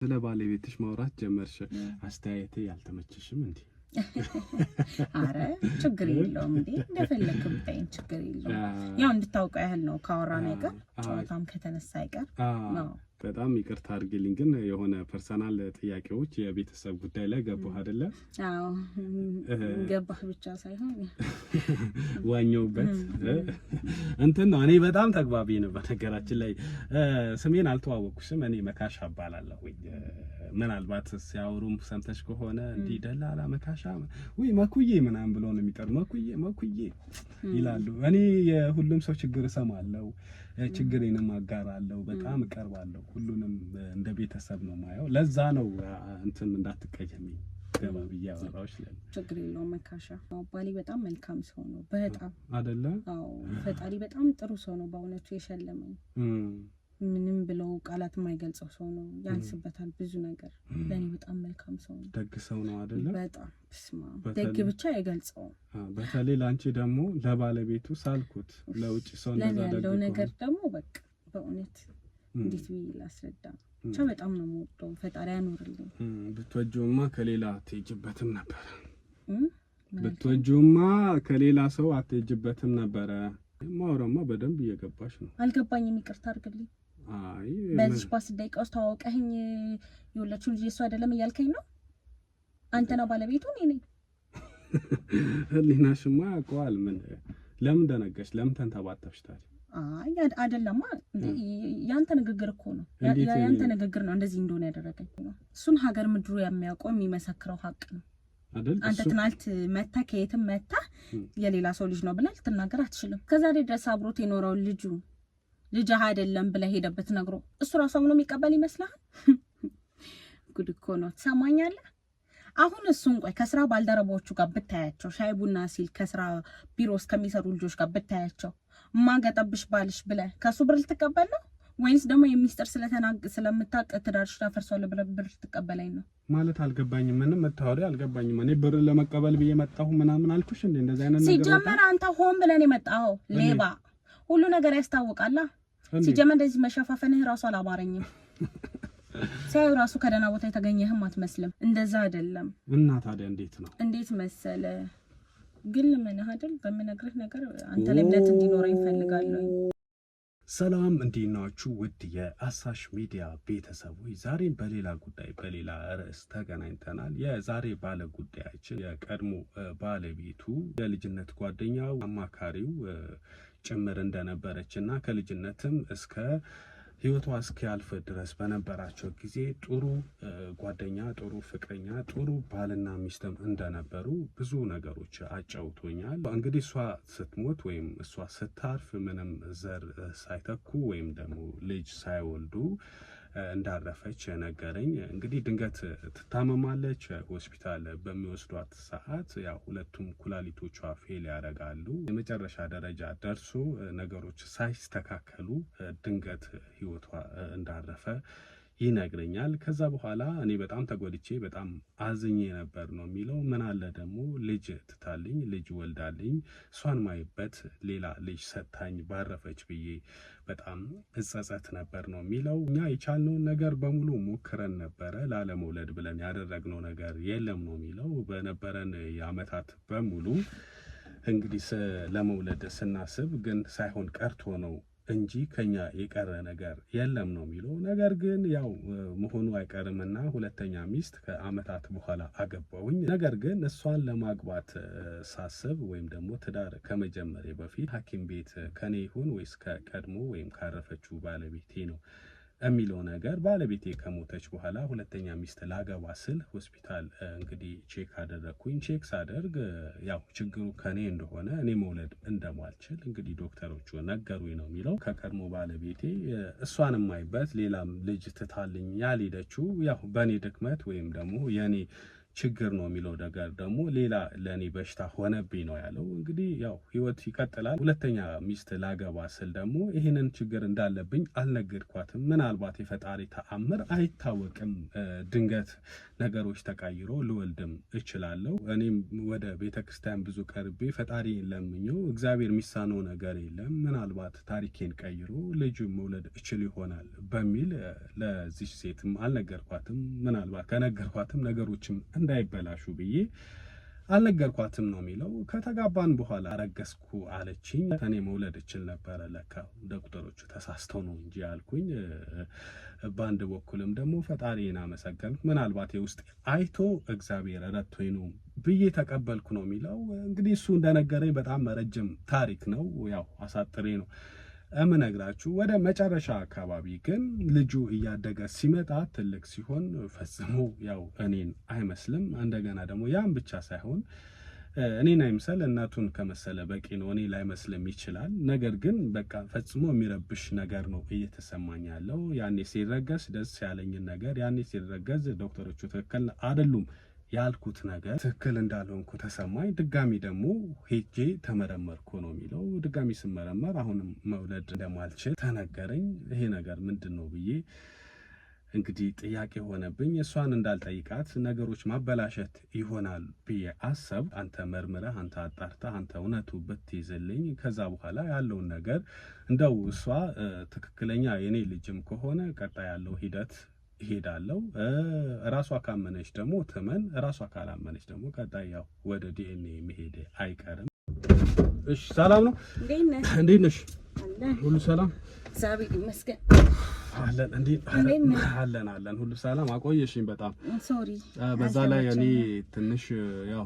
ስለ ባለቤትሽ ማውራት ጀመርሽ። አስተያየቴ ያልተመቸሽም እንዴ? አረ ችግር የለውም እንዴ እንደፈለክ ብታይ ችግር የለውም። ያው እንድታውቀው ያህል ነው ካወራ ነገር ጨዋታም ከተነሳ አይቀር ነው። በጣም ይቅርታ አድርግልኝ ግን የሆነ ፐርሰናል ጥያቄዎች የቤተሰብ ጉዳይ ላይ ገባህ አይደለ? አዎ ገባህ ብቻ ሳይሆን ዋኘውበት እንትን ነው። እኔ በጣም ተግባቢ ነው። በነገራችን ላይ ስሜን አልተዋወቅኩሽም። እኔ መካሻ እባላለሁ። ምናልባት ሲያወሩም ሰምተሽ ከሆነ እንዲህ ደላላ መካሻ ወይ መኩዬ ምናምን ብሎ ነው የሚጠሩ። መኩዬ ይላሉ። እኔ የሁሉም ሰው ችግር እሰማለሁ፣ ችግሬንም አጋራለሁ፣ በጣም እቀርባለሁ። ሁሉንም እንደ ቤተሰብ ነው ማየው። ለዛ ነው እንትን እንዳትቀየሚ ገባ ብዬ አወራሁሽ። ችግር የለውም መካሻ። አባሊ በጣም መልካም ሰው ነው። በጣም አይደለ? አዎ ፈጣሪ በጣም ጥሩ ሰው ነው በእውነቱ የሸለመኝ። ምንም ብለው ቃላት የማይገልጸው ሰው ነው። ያንስበታል ብዙ ነገር። ለኔ በጣም መልካም ሰው ነው። ደግ ሰው ነው አይደለ? በጣም ስማ ደግ ብቻ አይገልጸው። በተለይ ላንቺ ደግሞ ለባለቤቱ ሳልኩት ለውጭ ሰው እንደዛ ደግ ያለው ነገር ደግሞ በቃ በእውነት እንዴት ብዬ ላስረዳ? ብቻ በጣም ነው የምወደው። ፈጣሪ ያኖርልኝ። ብትወጂውማ ከሌላ አትሄጂበትም ነበር። ብትወጂውማ ከሌላ ሰው አትሄጂበትም ነበር። ማውራማ በደንብ እየገባሽ ነው። አልገባኝም፣ ይቅርታ አድርግልኝ። አይ በዚህ ፓስ ደቂቃ ውስጥ ተዋወቀኝ የወለችው ልጅ እሱ አይደለም እያልከኝ ነው? አንተና ባለቤቱ እኔ ነኝ። ህሊናሽማ ያውቀዋል። ምን ለምን ደነገሽ? ለምን ተንተባተብሽ ታዲያ? አይ አይደለማ፣ ያንተ ንግግር እኮ ነው። ያንተ ንግግር ነው እንደዚህ እንደሆነ ያደረገኝ ነው። እሱን ሀገር ምድሩ የሚያውቀው የሚመሰክረው ሀቅ ነው። አንተ ትናንት መታ ከየትም መታ የሌላ ሰው ልጅ ነው ብለህ ልትናገር አትችልም። ከዛሬ ድረስ አብሮት የኖረው ልጅ አይደለም ብለህ ሄደበት ነግሮ እሱ ራሱ ነው የሚቀበል ይመስልሃል? ጉድ እኮ ነው። ትሰማኛለህ? አሁን እሱን ቆይ ከስራ ባልደረቦቹ ጋር ብታያቸው፣ ሻይ ቡና ሲል ከስራ ቢሮ እስከሚሰሩ ልጆች ጋር ብታያቸው ማገጠብሽ ባልሽ ብለህ ከሱ ብር ልትቀበል ነው ወይስ ደግሞ የሚስጥር ስለምታውቅ ትዳርሽ ታፈርሷል ብር ትቀበለኝ ነው ማለት? አልገባኝም። ምንም መታወሪ አልገባኝም። እኔ ብር ለመቀበል ብዬ መጣሁ ምናምን አልኩሽ እንዴ? እንደዛ አይነት ነገር ሲጀመር አንተ ሆን ብለን የመጣኸው ሌባ፣ ሁሉ ነገር ያስታውቃል። ሲጀመር እንደዚህ መሸፋፈንህ ራሱ አላማረኝም። ሳይው ራሱ ከደህና ቦታ የተገኘህም አትመስልም። እንደዛ አይደለም። እና ታዲያ እንዴት ነው? እንዴት መሰለ ግን ምን አይደል በመነግርህ ነገር አንተ ላይ እምነት እንዲኖረኝ እፈልጋለሁ። ሰላም እንዴት ናችሁ? ውድ የአሳሽ ሚዲያ ቤተሰቦች፣ ዛሬም በሌላ ጉዳይ በሌላ ርዕስ ተገናኝተናል። የዛሬ ባለ ጉዳያችን የቀድሞ ባለቤቱ የልጅነት ጓደኛው አማካሪው ጭምር እንደነበረችና ከልጅነትም እስከ ህይወቷ እስኪያልፍ ድረስ በነበራቸው ጊዜ ጥሩ ጓደኛ፣ ጥሩ ፍቅረኛ፣ ጥሩ ባልና ሚስትም እንደነበሩ ብዙ ነገሮች አጫውቶኛል። እንግዲህ እሷ ስትሞት ወይም እሷ ስታርፍ ምንም ዘር ሳይተኩ ወይም ደግሞ ልጅ ሳይወልዱ እንዳረፈች ነገረኝ። እንግዲህ ድንገት ትታመማለች። ሆስፒታል በሚወስዷት ሰዓት ያው ሁለቱም ኩላሊቶቿ ፌል ያደርጋሉ። የመጨረሻ ደረጃ ደርሶ ነገሮች ሳይስተካከሉ ድንገት ህይወቷ እንዳረፈ ይነግረኛል። ከዛ በኋላ እኔ በጣም ተጎድቼ በጣም አዝኜ ነበር ነው የሚለው። ምን አለ ደግሞ ልጅ ትታልኝ ልጅ ወልዳልኝ እሷን ማይበት ሌላ ልጅ ሰታኝ ባረፈች ብዬ በጣም እጸጸት ነበር ነው የሚለው። እኛ የቻልነውን ነገር በሙሉ ሞክረን ነበረ ላለመውለድ ብለን ያደረግነው ነገር የለም ነው የሚለው። በነበረን የአመታት በሙሉ እንግዲህ ለመውለድ ስናስብ ግን ሳይሆን ቀርቶ ነው እንጂ ከኛ የቀረ ነገር የለም ነው የሚለው። ነገር ግን ያው መሆኑ አይቀርምና ሁለተኛ ሚስት ከአመታት በኋላ አገባውኝ። ነገር ግን እሷን ለማግባት ሳስብ ወይም ደግሞ ትዳር ከመጀመሪያ በፊት ሐኪም ቤት ከኔ ይሁን ወይስ ከቀድሞ ወይም ካረፈችው ባለቤቴ ነው የሚለው ነገር ባለቤቴ ከሞተች በኋላ ሁለተኛ ሚስት ላገባ ስል ሆስፒታል እንግዲህ ቼክ አደረኩኝ። ቼክ ሳደርግ ያው ችግሩ ከኔ እንደሆነ እኔ መውለድ እንደማልችል እንግዲህ ዶክተሮቹ ነገሩኝ ነው የሚለው። ከቀድሞ ባለቤቴ እሷን የማይበት ሌላም ልጅ ትታልኝ ያልሄደችው ያው በኔ ድክመት ወይም ደግሞ የኔ ችግር ነው የሚለው ነገር ደግሞ ሌላ ለኔ በሽታ ሆነብኝ ነው ያለው። እንግዲህ ያው ህይወት ይቀጥላል። ሁለተኛ ሚስት ላገባ ስል ደግሞ ይህንን ችግር እንዳለብኝ አልነገርኳትም። ምናልባት የፈጣሪ ተአምር አይታወቅም፣ ድንገት ነገሮች ተቀይሮ ልወልድም እችላለሁ። እኔም ወደ ቤተክርስቲያን ብዙ ቀርቤ ፈጣሪ ለምኘው እግዚአብሔር የሚሳነው ነገር የለም፣ ምናልባት ታሪኬን ቀይሮ ልጅ መውለድ እችል ይሆናል በሚል ለዚህ ሴትም አልነገርኳትም። ምናልባት ከነገርኳትም ነገሮችም እንዳይበላሹ ብዬ አልነገርኳትም ነው የሚለው። ከተጋባን በኋላ አረገዝኩ አለችኝ። እኔ መውለድ እችል ነበረ፣ ለካ ዶክተሮቹ ተሳስተው ነው እንጂ አልኩኝ። በአንድ በኩልም ደግሞ ፈጣሪን አመሰገንኩ። ምናልባት የውስጥ አይቶ እግዚአብሔር ረድቶኝ ነው ብዬ ተቀበልኩ ነው የሚለው። እንግዲህ እሱ እንደነገረኝ በጣም ረጅም ታሪክ ነው፣ ያው አሳጥሬ ነው እምነግራችሁ። ወደ መጨረሻ አካባቢ ግን ልጁ እያደገ ሲመጣ ትልቅ ሲሆን ፈጽሞ ያው እኔን አይመስልም። እንደገና ደግሞ ያን ብቻ ሳይሆን እኔን አይምሰል እናቱን ከመሰለ በቂ ነው። እኔ ላይመስልም ይችላል። ነገር ግን በቃ ፈጽሞ የሚረብሽ ነገር ነው እየተሰማኝ ያለው። ያኔ ሲረገዝ ደስ ያለኝን ነገር ያኔ ሲረገዝ ዶክተሮቹ ትክክል አይደሉም ያልኩት ነገር ትክክል እንዳልሆንኩ ተሰማኝ። ድጋሚ ደግሞ ሄጄ ተመረመርኩ ነው የሚለው። ድጋሚ ስመረመር አሁንም መውለድ እንደማልችል ተነገረኝ። ይሄ ነገር ምንድን ነው ብዬ እንግዲህ ጥያቄ ሆነብኝ። እሷን እንዳልጠይቃት ነገሮች ማበላሸት ይሆናል ብዬ አሰብ። አንተ መርምረህ አንተ አጣርተህ አንተ እውነቱ ብትይዝልኝ ከዛ በኋላ ያለውን ነገር እንደው እሷ ትክክለኛ የኔ ልጅም ከሆነ ቀጣይ ያለው ሂደት ይሄዳለው። ራሷ ካመነች ደግሞ ትመን፣ ራሷ ካላመነች ደግሞ ቀጣይ ያው ወደ ዲኤንኤ መሄድ አይቀርም። እሺ ሰላም ነው? እንዴት ነሽ? ሁሉ ሰላም? እግዚአብሔር ይመስገን አለን። እንዴት አለን? ሁሉ ሰላም። አቆየሽኝ በጣም ሶሪ። በዛ ላይ እኔ ትንሽ ያው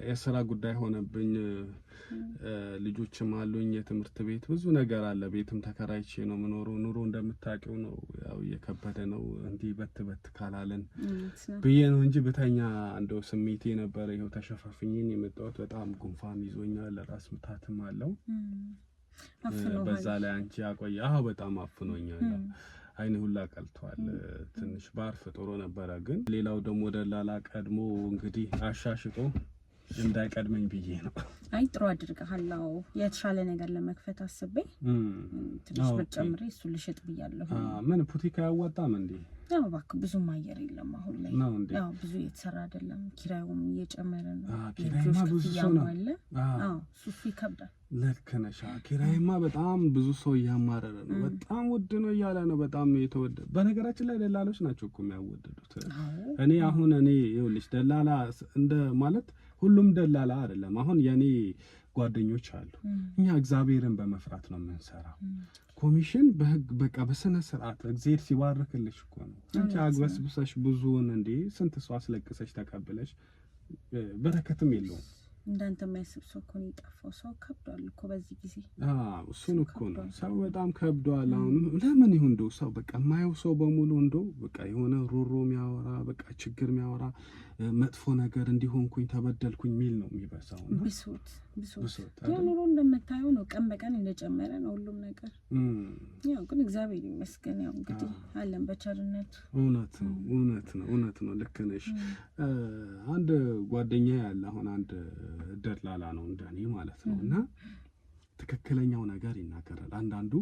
የስራ ጉዳይ ሆነብኝ። ልጆችም አሉኝ፣ የትምህርት ቤት ብዙ ነገር አለ። ቤትም ተከራይቼ ነው የምኖረው። ኑሮ እንደምታውቂው ነው፣ ያው እየከበደ ነው። እንዲህ በት ካላለን ብዬ ነው እንጂ ብተኛ እንደው ስሜቴ ነበረ። ይኸው ተሸፋፍኝን የመጣሁት። በጣም ጉንፋን ይዞኛል፣ ራስ ምታትም አለው። በዛ ላይ አንቺ አቆየ። አዎ በጣም አፍኖኛል። አይኔ ሁላ ቀልቷል። ትንሽ ባርፍ ጥሩ ነበረ። ግን ሌላው ደግሞ ደላላ ቀድሞ እንግዲህ አሻሽጦ እንዳይቀድመኝ ብዬ ነው። አይ ጥሩ አድርገሃል። የተሻለ ነገር ለመክፈት አስቤ ትንሽ ብር ጨምሬ እሱ ልሽጥ ብያለሁ። ምን ፑቲካ ያወጣም እንዴ? ያው እባክህ ብዙም አየር የለም አሁን ላይ። ያው ብዙ እየተሰራ አይደለም፣ ኪራዩም እየጨመረ ነው። ኪራይማ ብዙ ሰው ነው አለ። ሱፍ ይከብዳል። ልክ ነሽ። ኪራይማ በጣም ብዙ ሰው እያማረረ ነው። በጣም ውድ ነው እያለ ነው። በጣም የተወደደ። በነገራችን ላይ ደላሎች ናቸው እኮ የሚያወደዱት። እኔ ይኸውልሽ ደላላ እንደ ማለት ሁሉም ደላላ አይደለም። አሁን የኔ ጓደኞች አሉ። እኛ እግዚአብሔርን በመፍራት ነው የምንሰራው። ኮሚሽን በህግ በቃ በስነ ስርዓት እግዚአብሔር ሲባርክልሽ እኮ ነው። አንቺ አግበስብሰሽ ብዙውን እንዴ ስንት ሰው አስለቅሰሽ ተቀብለሽ በረከትም የለውም። እንዳንተ የማያስብ ሰው እኮ ነው የጠፋው። ሰው ከብዷል እኮ በዚህ ጊዜ። እሱን እኮ ነው ሰው በጣም ከብዷል። አሁን ለምን ይሁን እንደው ሰው በቃ የማየው ሰው በሙሉ እንደው በቃ የሆነ ሮሮ የሚያወራ በቃ ችግር የሚያወራ መጥፎ ነገር እንዲሆንኩኝ ተበደልኩኝ ሚል ነው የሚበዛው። እና ብሶት ያው ኑሮ እንደምታየው ነው፣ ቀን በቀን እንደጨመረ ነው ሁሉም ነገር። ያው ግን እግዚአብሔር ይመስገን ያው እንግዲህ አለን በቸርነቱ። እውነት ነው። ልክ ነሽ። አንድ ጓደኛ ያለ አሁን አንድ ደላላ ነው እንደኔ ማለት ነው። እና ትክክለኛው ነገር ይናገራል። አንዳንዱ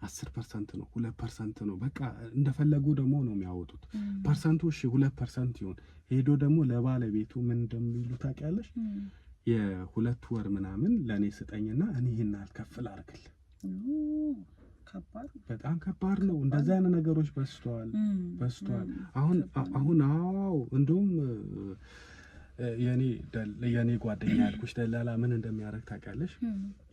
10% ነው 2% ነው በቃ እንደፈለጉ ደግሞ ነው የሚያወጡት። ፐርሰንቱ እሺ 2% ይሁን ሄዶ ደግሞ ለባለቤቱ ምን እንደሚሉ ታውቂያለሽ? የ2 ወር ምናምን ለኔ ስጠኝና እኔ ይሄን አልከፍል አርግል። ከባድ በጣም ከባድ ነው። እንደዛ አይነት ነገሮች በስተዋል። አሁን እንደውም የኔ ጓደኛ ያልኩሽ ደላላ ምን እንደሚያደርግ ታውቂያለሽ?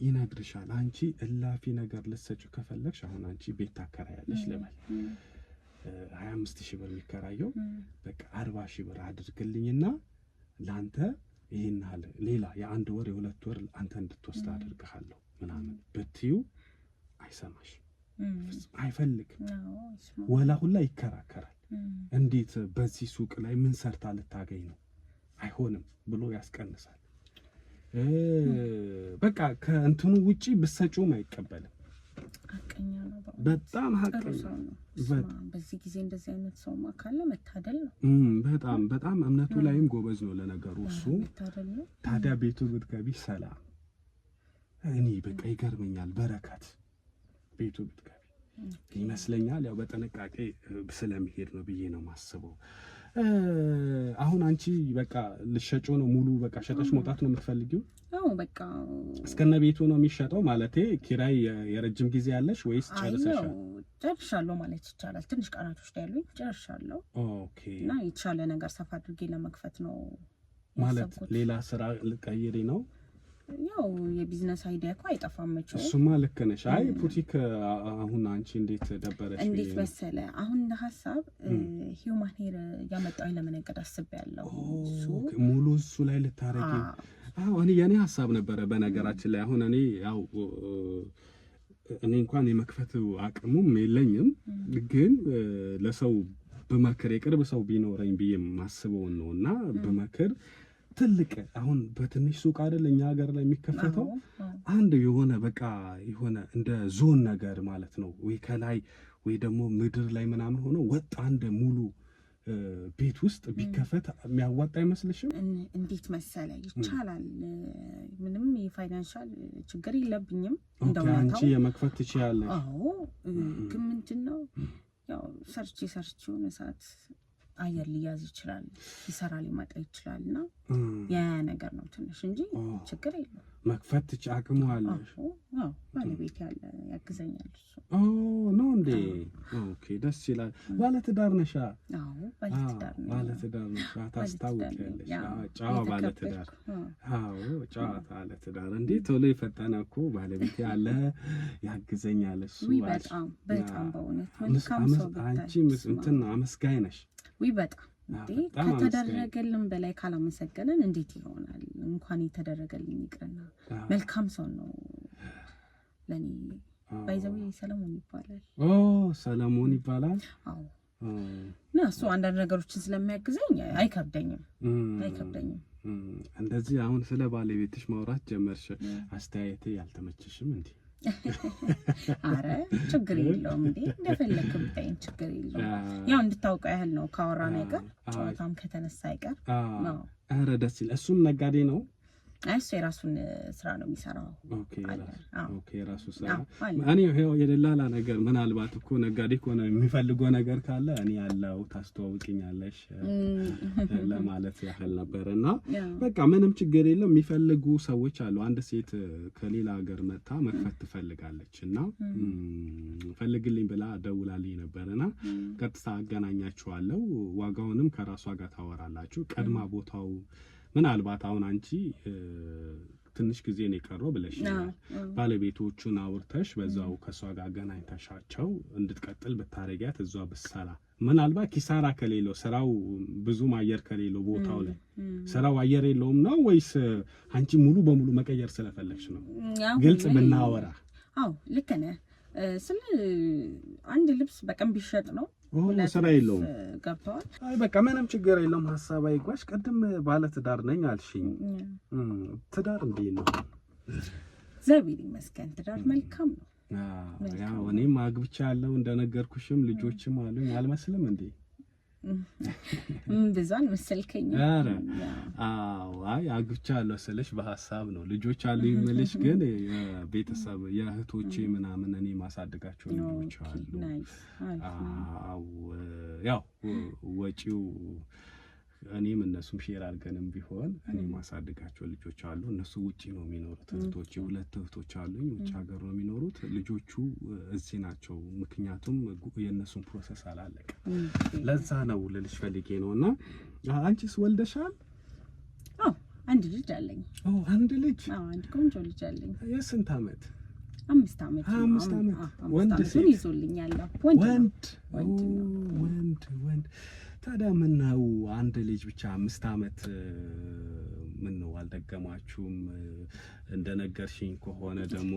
ይነግርሻል። አንቺ እላፊ ነገር ልትሰጪው ከፈለግሽ አሁን አንቺ ቤት ታከራያለሽ ልበል 25,000 ብር የሚከራየው በቃ 40,000 ብር አድርግልኝና ላንተ ይሄን አለ ሌላ የ1 ወር የ2 ወር አንተ እንድትወስድ አድርግሃለሁ ምናምን ብትዩ አይሰማሽ፣ አይፈልግ ወላ ሁላ ይከራከራል። እንዴት በዚህ ሱቅ ላይ ምን ሰርታ ልታገኝ ነው? አይሆንም ብሎ ያስቀንሳል። በቃ ከእንትኑ ውጪ ብትሰጪውም አይቀበልም። ሀቀኛ ነው በጣም ሀቀኛ ነው። በዚህ ጊዜ እንደዚህ አይነት ሰው ማካለ መታደል ነው። በጣም እምነቱ ላይም ጎበዝ ነው ለነገሩ እሱ። ታዲያ ቤቱ ብትገቢ ሰላም እኔ በቃ ይገርመኛል። በረከት ቤቱ ብትገቢ ይመስለኛል። ያው በጥንቃቄ ስለሚሄድ ነው ብዬ ነው ማስበው። አሁን አንቺ በቃ ልሸጮ ነው ሙሉ በቃ ሸጠሽ መውጣት ነው የምትፈልጊው? አዎ በቃ እስከነ ቤቱ ነው የሚሸጠው ማለቴ ኪራይ የረጅም ጊዜ ያለሽ ወይስ ጨርሰሻል? ጨርሻለሁ ማለት ይቻላል። ትንሽ ቀናቶች ላይ ያሉኝ ጨርሻለሁ። ኦኬ። እና የተሻለ ነገር ሰፋ አድርጌ ለመክፈት ነው ማለት ሌላ ስራ ልቀይሪ ነው? ያው የቢዝነስ አይዲያ እኮ አይጠፋም መቼም። እሱማ ልክ ነሽ። አይ ቡቲክ አሁን አንቺ እንዴት ደበረሽ? እንዴት መሰለ አሁን እንደ ሀሳብ ሂውማን ሄር ያመጣው ለመነገድ አስቤያለሁ። ሙሉ እሱ ላይ ልታረጊ? አዎ እኔ የኔ ሀሳብ ነበረ በነገራችን ላይ። አሁን እኔ ያው እኔ እንኳን የመክፈት አቅሙም የለኝም፣ ግን ለሰው በመከር የቅርብ ሰው ቢኖረኝ ብዬ ማስበው ነውና በመከር ትልቅ አሁን በትንሽ ሱቅ አይደል እኛ ሀገር ላይ የሚከፈተው አንድ የሆነ በቃ የሆነ እንደ ዞን ነገር ማለት ነው ወይ ከላይ ወይ ደግሞ ምድር ላይ ምናምን ሆኖ ወጥ አንድ ሙሉ ቤት ውስጥ ቢከፈት የሚያዋጣ አይመስልሽም? እንዴት መሰለ ይቻላል። ምንም የፋይናንሻል ችግር የለብኝም። እንደው አንቺ የመክፈት ትችያለሽ። አዎ ግን ምንድነው ያው ሰርች የሆነ ሰዓት አየር ሊያዝ ይችላል፣ ይሰራ ሊመጣ ይችላልና ያ ነገር ነው ትንሽ እንጂ ችግር የለም። መክፈት አቅሙ አለሽ? አዎ ባለቤት ያለ ያግዘኛል እሱ። ነው እንዴ? ኦኬ ደስ ይላል። ባለትዳር ነሽ? አዎ ባለትዳር ነሽ። ታስታውቂያለሽ። ጨዋ ባለትዳር። አዎ ጨዋ ባለትዳር። እንዴ ቶሎ የፈጠነ እኮ ባለቤት ያለ ያግዘኛል እሱ። በጣም በእውነት መልካም ሰው ብታይ። አንቺ እንትን አመስጋኝ ነሽ። በጣም እንዴ ከተደረገልን በላይ ካላመሰገነን እንዴት ይሆናል? እንኳን የተደረገልን ይቅርና መልካም ሰው ነው ለኔ። ባይዘው ሰለሞን ይባላል። ሰለሞን ይባላል። አዎ እና እሱ አንዳንድ ነገሮችን ስለሚያግዘኝ አይከብደኝም። እንደዚህ አሁን ስለ ባለቤትሽ ማውራት ጀመርሽ። አስተያየቴ ያልተመቸሽም እንዴ? አረ ችግር የለውም እንዴ እንደፈለክ ብታይኝ ችግር የለውም። ያው እንድታውቀው ያህል ነው ካወራ ነገር ጨዋታም ከተነሳ አይቀር ነው። አረ ደስ ይላል። እሱም ነጋዴ ነው? እሱ የራሱን ስራ ነው የሚሰራው። ኦኬ የራሱ ስራ። እኔ ይሄው የደላላ ነገር ምናልባት እኮ ነጋዴ ከሆነ የሚፈልገው ነገር ካለ እኔ ያለው ታስተዋውቂኛለሽ ለማለት ያህል ነበርና በቃ ምንም ችግር የለም። የሚፈልጉ ሰዎች አሉ። አንድ ሴት ከሌላ ሀገር መጣ መክፈት ትፈልጋለችና ፈልግልኝ ብላ ደውላልኝ ነበርና ቀጥታ አገናኛችኋለሁ። ዋጋውንም ከራሷ ጋር ታወራላችሁ። ቀድማ ቦታው ምናልባት አሁን አንቺ ትንሽ ጊዜ ነው የቀረው ብለሽኛል። ባለቤቶቹን አውርተሽ በዛው ከሷ ጋር አገናኝተሻቸው እንድትቀጥል ብታረጊያት እዛው ብትሰራ ምናልባት ኪሳራ ከሌለው ስራው ብዙም አየር ከሌለው ቦታው ላይ ስራው አየር የለውም ነው ወይስ አንቺ ሙሉ በሙሉ መቀየር ስለፈለግሽ ነው? ግልጽ ብናወራ። አዎ ልክ ነህ። ስለ አንድ ልብስ በቀን ቢሸጥ ነው ስራ የለውም። ገብተዋል። አይ በቃ ምንም ችግር የለውም። ሀሳብ አይጓሽ። ቅድም ባለ ትዳር ነኝ አልሽኝ። ትዳር እንዴት ነው? እግዚአብሔር ይመስገን ትዳር መልካም ነው። ያው እኔም አግብቻለሁ እንደነገርኩሽም ልጆችም አሉኝ። አልመስልም እንዴ? ብዙን መሰልከኝ። አረ አዎ አይ አግብቻለሁ ስልሽ በሐሳብ ነው። ልጆች አሉኝ የምልሽ ግን የቤተሰብ የእህቶቼ ምናምን እኔ ማሳደጋቸው ልጆች አሉ። አዎ ያው ወጪው እኔም እነሱም ሼር አድርገንም ቢሆን እኔ ማሳደጋቸው ልጆች አሉ። እነሱ ውጪ ነው የሚኖሩት። እህቶቼ ሁለት እህቶች አሉኝ ውጪ ሀገር ነው የሚኖሩት። ልጆቹ እዚህ ናቸው። ምክንያቱም የእነሱን ፕሮሰስ አላለቀም። ለዛ ነው ልልሽ ፈልጌ ነውና አንቺስ ወልደሻል? አዎ አንድ ልጅ አለኝ። አንድ ልጅ? አዎ አንድ ቆንጆ ልጅ አለኝ። የስንት ዓመት? 5 ዓመት። 5 ዓመት። ወንድ ሴት ይዞልኛል? ወንድ። ታዲያ ምን ነው አንድ ልጅ ብቻ 5 ዓመት ምን ነው አልደገማችሁም? እንደነገርሽኝ ከሆነ ደግሞ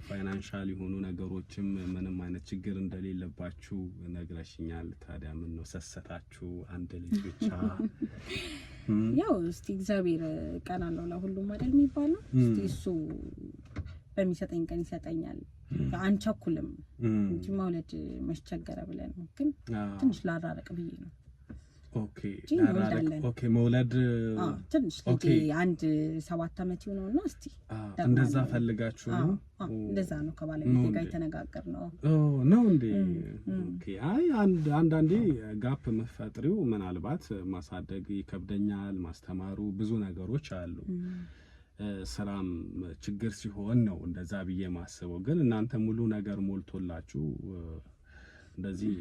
ፋይናንሻል የሆኑ ነገሮችም ምንም አይነት ችግር እንደሌለባችሁ ነግረሽኛል። ታዲያ ምን ነው ሰሰታችሁ አንድ ልጅ ብቻ? ያው እስቲ እግዚአብሔር ቀን አለው ለሁሉም አይደል የሚባለው። እስቲ እሱ በሚሰጠኝ ቀን ይሰጠኛል አንቸኩልም እንጂ መውለድ መሽቸገረ ብለን ነው። ግን ትንሽ ላራረቅ ብዬ ነው። ኦኬ ኦኬ መውለድ ትንሽ ልጅ አንድ 7 ዓመት ይሆነውና እስቲ እንደዛ ፈልጋችሁ ነው? እንደዛ ነው ከባለቤቴ ጋር የተነጋገርነው። ነው እንዴ? ኦኬ አይ አንዳንዴ ጋፕ መፈጥሪው ምናልባት ማሳደግ ይከብደኛል፣ ማስተማሩ ብዙ ነገሮች አሉ። ስራም ችግር ሲሆን ነው እንደዛ ብዬ ማስበው። ግን እናንተ ሙሉ ነገር ሞልቶላችሁ እንደዚህ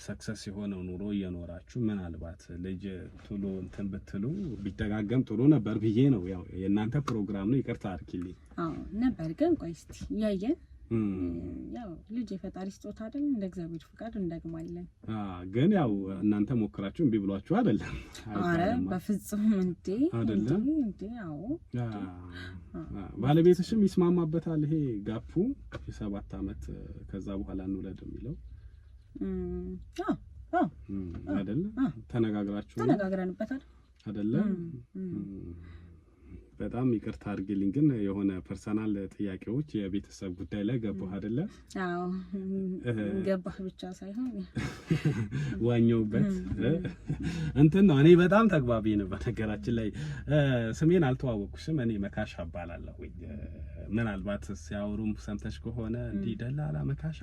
ሰክሰስ የሆነው ኑሮ እየኖራችሁ ምናልባት ልጅ ቶሎ እንትን ብትሉ ቢደጋገም ጥሩ ነበር ብዬ ነው። ያው የእናንተ ፕሮግራም ነው፣ ይቅርታ አድርጊልኝ። ነበር ግን ቆይ እስቲ ያየን ያው ልጅ የፈጣሪ ስጦታ አይደል? እንደ እግዚአብሔር ፍቃድ እንደግማለን። ግን ያው እናንተ ሞክራችሁ እምቢ ብሏችሁ አይደለም? አረ በፍጹም እንዴ አይደለም እንዴ። አዎ ባለቤትሽም ይስማማበታል ይሄ ጋፑ የ7 ዓመት ከዛ በኋላ እንውለድ የሚለው? አይደለም ተነጋግረንበታል አይደለም? በጣም ይቅርታ አድርግልኝ ግን የሆነ ፐርሰናል ጥያቄዎች የቤተሰብ ጉዳይ ላይ ገባህ አይደለ? አዎ ገባህ ብቻ ሳይሆን ዋኘውበት እንትን ነው። እኔ በጣም ተግባቢ ነው። በነገራችን ላይ ስሜን አልተዋወቅኩሽም። እኔ መካሻ እባላለሁ። ምናልባት ሲያወሩም ሰምተሽ ከሆነ እንዲህ ደላላ መካሻ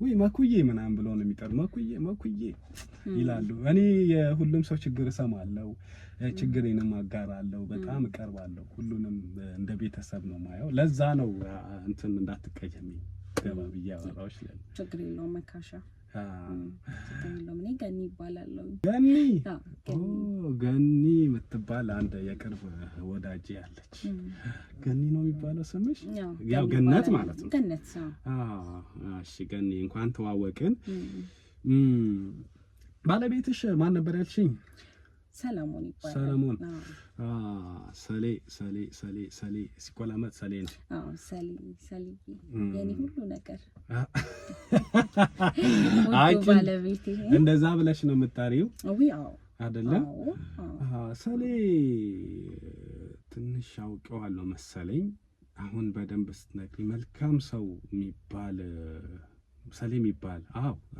ወይ መኩዬ ምናምን ብሎ ነው የሚጠሩ። መኩዬ ይላሉ። እኔ የሁሉም ሰው ችግር እሰማለሁ፣ ችግሬንም አጋራለሁ፣ በጣም እቀርባለሁ። ሁሉንም እንደ ቤተሰብ ነው ማየው። ለዛ ነው እንትን እንዳትቀየሚ ገባ ብዬ አወራዎች ላይ ችግር የለውም መካሻ ገኒ ይባላለሁ። ገኒ የምትባል አንድ የቅርብ ወዳጄ ያለች። ገኒ ነው የሚባለው ስምሽ? ያው ገነት ማለት ነው። ገነት። እሺ ገኒ እንኳን ተዋወቅን። ባለቤትሽ ማን ነበር ያልሽኝ? ሰለሞን ይባላል። ሰለሞን ሰሌ ሲቆላመጥ ሰሌ እንጂ ሰሌ የኔ ሁሉ ነገር ባለቤቴ እንደዛ ብለሽ ነው የምታሪው? አዎ አይደለም? ሰሌ ትንሽ አውቀዋለሁ መሰለኝ። አሁን በደንብ ስትነግሪ መልካም ሰው የሚባል ሰሌም ይባል።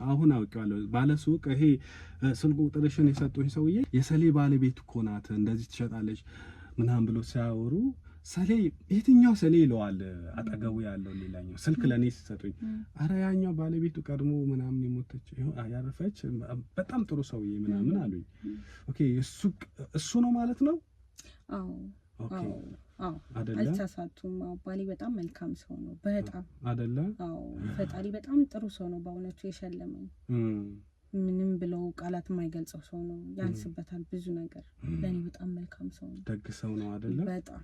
አሁን አውቄዋለሁ። ባለሱቅ ይሄ ስልክ ቁጥርሽን የሰጡኝ ሰውዬ የሰሌ ባለቤት እኮ ናት፣ እንደዚህ ትሸጣለች ምናምን ብሎ ሲያወሩ ሰሌ የትኛው ሰሌ ይለዋል አጠገቡ ያለው ሌላኛው ስልክ ለኔ ሲሰጡኝ፣ አረ ያኛው ባለቤቱ ቀድሞ ምናምን የሞተች ያረፈች በጣም ጥሩ ሰውዬ ምናምን አሉኝ። ኦኬ እሱ ነው ማለት ነው? አዎ ኦኬ አልተሳሳቱም። ባሌ በጣም መልካም ሰው ነው። በጣም አይደለ? አዎ ፈጣሪ በጣም ጥሩ ሰው ነው በእውነቱ የሸለመኝ። ምንም ብለው ቃላት የማይገልጸው ሰው ነው። ያንስበታል ብዙ ነገር። ለኔ በጣም መልካም ሰው ነው። ደግ ሰው ነው አይደለ? በጣም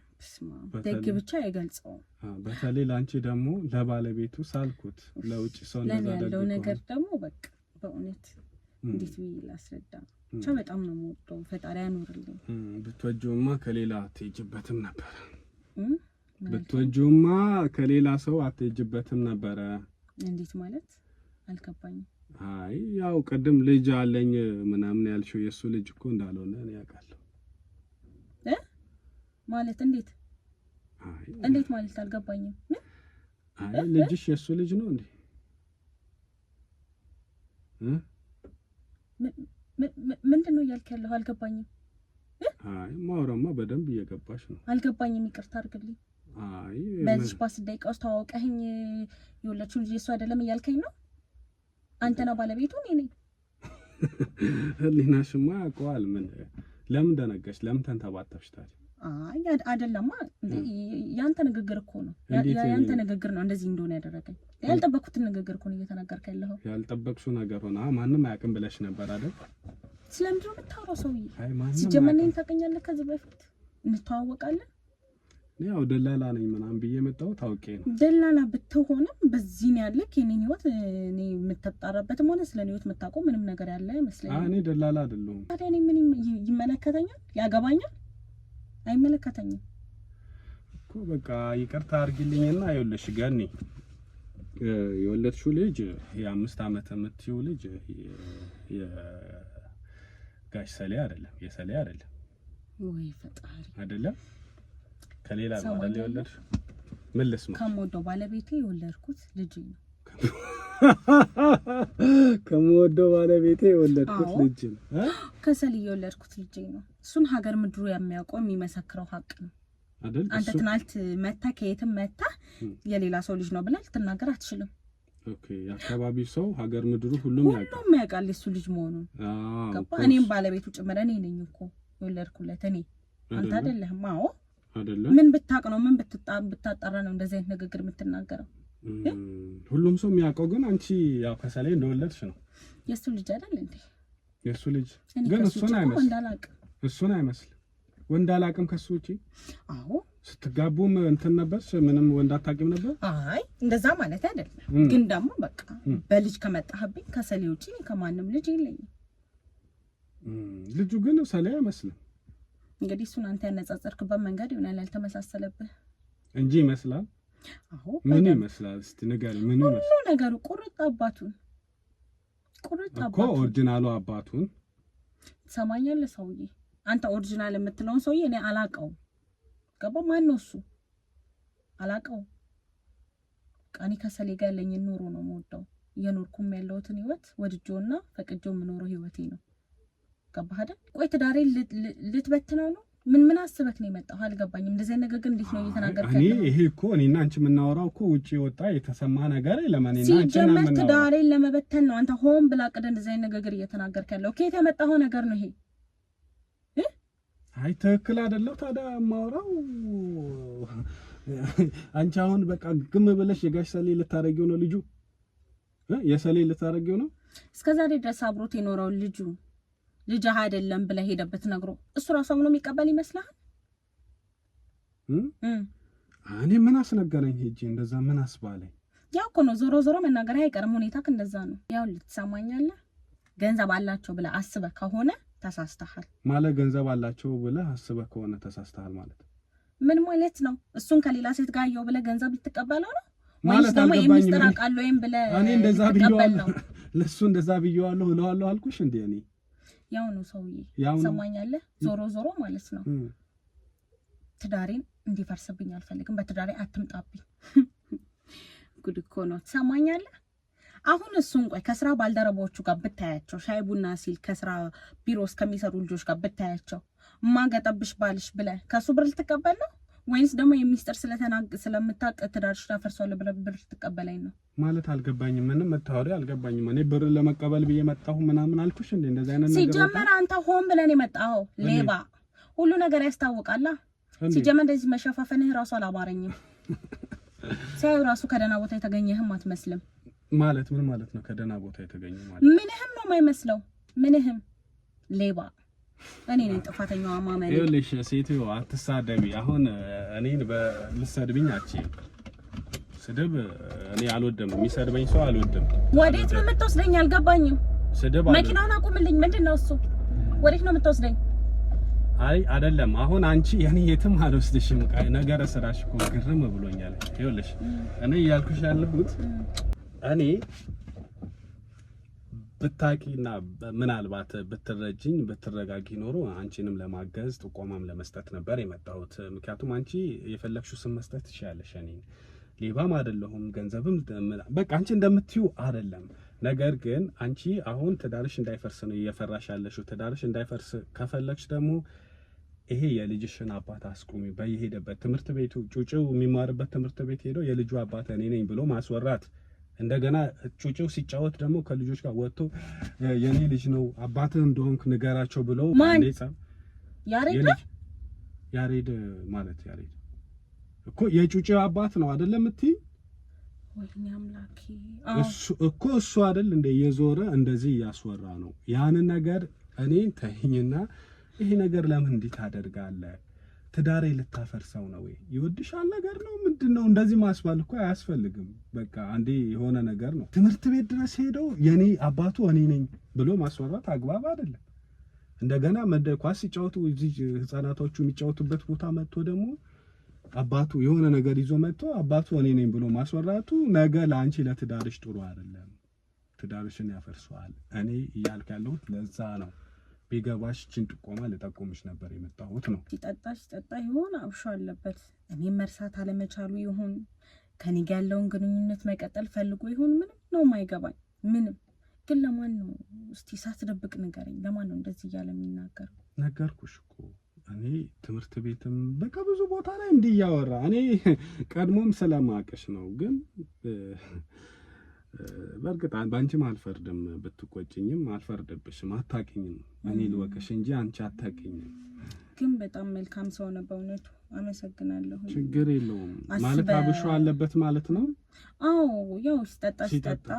ደግ ብቻ አይገልጸው። በተለይ ላንቺ ደግሞ ለባለቤቱ ሳልኩት ለውጭ ሰው እንደዛ ያለው ነገር ደግሞ በቃ በእውነት እንዴት ብዬ ላስረዳ? ብቻ በጣም ነው የምወደው። ፈጣሪ ያኖርልኝ። ብትወጂውማ ከሌላ አትሄጂበትም ነበር። ብትወጂውማ ከሌላ ሰው አትሄጂበትም ነበረ። እንዴት ማለት አልገባኝም። አይ ያው ቅድም ልጅ አለኝ ምናምን ያልሽው የሱ ልጅ እኮ እንዳልሆነ እኔ ያውቃለሁ። ማለት እንዴት ማለት አልገባኝም። አይ ልጅሽ የሱ ልጅ ነው እንዴ? ምንድን ነው እያልክ ያለኸው? አልገባኝም። አይ ማውራማ በደንብ እየገባሽ ነው። አልገባኝም፣ ይቅርታ አድርግልኝ። አይ በዚህ ፓስ ደቂቃ ውስጥ ተዋወቀኸኝ የወለድሽው ልጅ እሱ አይደለም እያልከኝ ነው? አንተ ነው ባለቤቱ እኔ ነኝ። ህሊናሽማ ያውቀዋል። ለምን ደነገሽ? ለምን ተንተባተብሽ ታዲያ? አይ አይደለማ፣ ያንተ ንግግር እኮ ነው። ያንተ ንግግር ነው እንደዚህ እንደሆነ ያደረገኝ። ያልጠበቅኩትን ንግግር እኮ ነው እየተናገርከ ያለኸው። ያልጠበቅሽው ነገር ሆነ። ማንም አያውቅም ብለሽ ነበር አይደል? ስለምንድን ነው የምታወራው ሰውዬ? ሲጀመር እኔን ታውቀኛለህ? ከዚህ በፊት እንተዋወቃለን። ያው ደላላ ነኝ ምናምን ብዬ መጣሁ። ታውቄ ነው ደላላ ብትሆንም በዚህ ነው ያለ የኔን ህይወት እኔ የምትጣራበትም ሆነ ስለኔ ህይወት የምታውቀው ምንም ነገር ያለ አይመስለኝም። እኔ ደላላ አይደለሁም። ታዲያ እኔ ምን ይመለከተኛል? ያገባኛል? አይመለከተኝም እኮ። በቃ ይቅርታ አድርጊልኝና ይኸውልሽ ገኒ የወለድሽው ልጅ የ5 ዓመት የምትይው ልጅ የጋሽ ሰሌ አይደለም፣ የሰሌ አይደለም። ወይ ፈጣሪ አይደለም፣ ከሌላ ነው አይደል የወለድሽው? መልስማ ከሞደው ባለቤቴ የወለድኩት ልጅ ነው። ከሞደው ባለቤቴ የወለድኩት ልጅ ነው። ከሰል የወለድኩት ልጅ ነው። እሱን ሀገር ምድሩ የሚያውቀው የሚመሰክረው ሀቅ ነው አይደል? አንተ ትናንት መታ ከየትም መታ የሌላ ሰው ልጅ ነው ብለህ ልትናገር አትችልም። ኦኬ የአካባቢው ሰው ሀገር ምድሩ ሁሉም ያውቃል የሱ ልጅ መሆኑን። እኔም ባለቤቱ ጭምር እኔ ነኝ እኮ የወለድኩለት እኔ፣ አንተ አይደለህም። አዎ አይደለም። ምን ብታቅ ነው ምን ብታጣራ ነው እንደዚህ አይነት ንግግር የምትናገረው? ሁሉም ሰው የሚያውቀው ግን አንቺ ያው ከሰሌ እንደወለድሽ ነው። የሱ ልጅ አይደል እንዴ? የሱ ልጅ ግን እሱን አይመስል ወንድ አላቅም ከሱ ውጪ። አዎ ስትጋቡም እንትን ነበርሽ? ምንም ወንድ አታውቂም ነበር? አይ እንደዛ ማለት አይደለም። ግን ደግሞ በቃ በልጅ ከመጣህብኝ ከሰሌ ውጪ ከማንም ልጅ የለኝም። ልጁ ግን ሰሌ አይመስልም። እንግዲህ እሱን አንተ ያነጻጸርክበት መንገድ ይሆናል ያልተመሳሰለብህ እንጂ ይመስላል። አዎ ምን ይመስላል? እስቲ ንገሪኝ። ምን ይመስላል? ሁሉ ነገሩ ቁርጥ አባቱን እኮ ኦሪጂናሉ አባቱን ትሰማኛለህ ሰውዬ? አንተ ኦሪጂናል የምትለውን ሰውዬ እኔ አላውቀውም። ገባ? ማን ነው እሱ? አላውቀውም። ቃኒ ከሰሌ ጋር ያለኝን ኑሮ ነው የምወደው። እየኖርኩም ያለሁትን ህይወት ወድጆና ፈቅጆ የምኖረው ህይወቴ ነው። ገባህ አይደል? ቆይ ትዳሬ ልትበትነው ነው? ምን አስበክ ነው የመጣው? አልገባኝም። እንደዚህ ነገር ግን እንዴት ነው እየተናገርክ ያለው? እኔ ይሄ እኮ እኔና አንቺ የምናወራው እኮ ውጪ ወጣ የተሰማ ነገር ለማንና አንቺ ነው የምናወራው። ትዳሬን ለመበተን ነው አንተ ሆን ብላ ቅድ እንደዚህ ነገር እየተናገርክ ያለው። ከየት የመጣው ነገር ነው ይሄ? አይ ትክክል አይደለም። ታዲያ የማወራው አንቺ አሁን በቃ ግም ብለሽ የጋሽ ሰሌ ልታረጊው ነው ልጁ የሰሌ ልታረጊው ነው። እስከዛሬ ድረስ አብሮት የኖረው ልጅ አይደለም ብለህ ሄደበት ነግሮ እሱ ራሱ ነው የሚቀበል ይመስላል? እኔ ምን አስነገረኝ ሄጄ እንደዛ ምን አስባለኝ? ያው እኮ ነው ዞሮ መናገር አይቀርም። ሁኔታክ እንደዛ ነው። ያው ልትሰማኛለህ? ገንዘብ አላቸው ብለህ አስበህ ከሆነ ተሳስተሃል ማለት። ገንዘብ አላቸው ብለህ አስበህ ከሆነ ተሳስተሃል ማለት ምን ማለት ነው? እሱን ከሌላ ሴት ጋር ያየው ብለህ ገንዘብ ልትቀበለው ነው ማለት? ደግሞ የሚስተራቃሉ ወይም ብለህ እኔ እንደዛ ብየዋለሁ ለሱ እንደዛ ብየዋለሁ እለዋለሁ አልኩሽ እንዴ? እኔ ያው ነው ሰውዬ ሰማኛለህ? ዞሮ ማለት ነው ትዳሬን እንዲፈርስብኝ አልፈልግም። በትዳሬ አትምጣብኝ። ጉድ እኮ ነው። ሰማኛለህ? አሁን እሱን ቆይ ከስራ ባልደረቦቹ ጋር ብታያቸው ሻይ ቡና ሲል ከስራ ቢሮ እስከሚሰሩ ልጆች ጋር ብታያቸው ማገጠብሽ ባልሽ ብለህ ከሱ ብር ልትቀበል ነው ወይስ ደግሞ የሚስጥር ስለምታውቅ ትዳርሽ ታፈርሷል ብለህ ብር ልትቀበለኝ ነው ማለት? አልገባኝም። ምንም መታወሪ አልገባኝም። እኔ ብር ለመቀበል ብዬ መጣሁ ምናምን አልኩሽ እንዴ? እንደዛ አይነት ነገር ሲጀመር አንተ ሆን ብለህ ነው የመጣኸው። ሌባ ሁሉ ነገር ያስታውቃል። ሲጀመር እንደዚህ መሸፋፈንህ ራሱ አላማረኝም። ሳይ ራሱ ከደህና ቦታ የተገኘህም አትመስልም። ማለት ምን ማለት ነው? ከደህና ቦታ የተገኘ ማለት ምንህም ነው የማይመስለው። ምንህም ሌባ። እኔ ነኝ ጥፋተኛዋ። ማማኔ ይኸውልሽ ሴትዮ አትሳደቢ። አሁን እኔን ልትሰድብኝ አትችይም። ስድብ እኔ አልወድም። የሚሰድበኝ ሰው አልወድም። ወዴት ነው የምትወስደኝ? አልገባኝም። ስድብ መኪናውን አቁምልኝ። ምንድነው እሱ? ወዴት ነው የምትወስደኝ? አይ አይደለም። አሁን አንቺ የኔ የትም አልወስድሽም። ነገረ ስራሽ እኮ ግርም ብሎኛል። ይኸውልሽ እኔ እያልኩሽ ያለሁት እኔ ብታቂና ምናልባት ብትረጅኝ ብትረጋጊ ኖሮ አንቺንም ለማገዝ ጥቆማም ለመስጠት ነበር የመጣሁት። ምክንያቱም አንቺ የፈለግሽው ስም መስጠት ትችያለሽ። እኔ ሌባም አይደለሁም ገንዘብም በቃ አንቺ እንደምትዩ አይደለም። ነገር ግን አንቺ አሁን ትዳርሽ እንዳይፈርስ ነው እየፈራሽ ያለሽው። ትዳርሽ እንዳይፈርስ ከፈለግሽ ደግሞ ይሄ የልጅሽን አባት አስቁሚ። በየሄደበት ትምህርት ቤቱ ጩጭው የሚማርበት ትምህርት ቤት ሄዶ የልጁ አባት እኔ ነኝ ብሎ ማስወራት። እንደገና ጩጭው ሲጫወት ደግሞ ከልጆች ጋር ወጥቶ የኔ ልጅ ነው አባትህ እንደሆንክ ንገራቸው ብሎ ያሬድ ማለት ያሬድ እኮ የጩጭው አባት ነው አይደለም እትይ? ወይኔ አምላኬ! እኮ እሱ አይደል እንደ የዞረ እንደዚህ ያስወራ ነው። ያንን ነገር እኔን ተይኝና ይሄ ነገር ለምን እንዴት ታደርጋለህ? ትዳሬ ልታፈርሰው ነው ወይ? ይወድሻል ነገር ነው ምንድነው? እንደዚህ ማስባል እኮ አያስፈልግም። በቃ አንዴ የሆነ ነገር ነው። ትምህርት ቤት ድረስ ሄደው የኔ አባቱ እኔ ነኝ ብሎ ማስወራት አግባብ አይደለም። እንደገና ኳስ ሲጫወቱ እዚህ ህፃናቶቹ የሚጫወቱበት ቦታ መጥቶ ደግሞ አባቱ የሆነ ነገር ይዞ መጥቶ አባቱ እኔ ነኝ ብሎ ማስወራቱ ነገ ለአንቺ ለትዳርሽ ጥሩ አይደለም። ትዳርሽን ያፈርሰዋል። እኔ እያልኩ ያለሁት ለዛ ነው። ቢገባሽ እችን ጥቆማ ልጠቁምሽ ነበር የመጣሁት ነው። ሲጠጣ ይሆን አብሾ አለበት። እኔም መርሳት አለመቻሉ ይሁን ከኔ ጋር ያለውን ግንኙነት መቀጠል ፈልጎ ይሁን ምንም ነው የማይገባኝ። ምንም ግን ለማን ነው እስቲ ሳትደብቅ ንገረኝ። ለማን ነው እንደዚህ እያለ የሚናገረው? ነገርኩሽ እኮ እኔ ትምህርት ቤትም በቃ ብዙ ቦታ ላይ እንዲህ እያወራ እኔ ቀድሞም ስለማቀሽ ነው። ግን በእርግጥ ባንቺም አልፈርድም፣ ብትቆጭኝም አልፈርድብሽም። አታውቂኝም፣ እኔ ልወቅሽ እንጂ አንቺ አታውቂኝም። ግን በጣም መልካም ሰው ነው በእውነቱ። አመሰግናለሁ። ችግር የለውም ማለት አብሾ አለበት ማለት ነው። አዎ ያው ሲጠጣ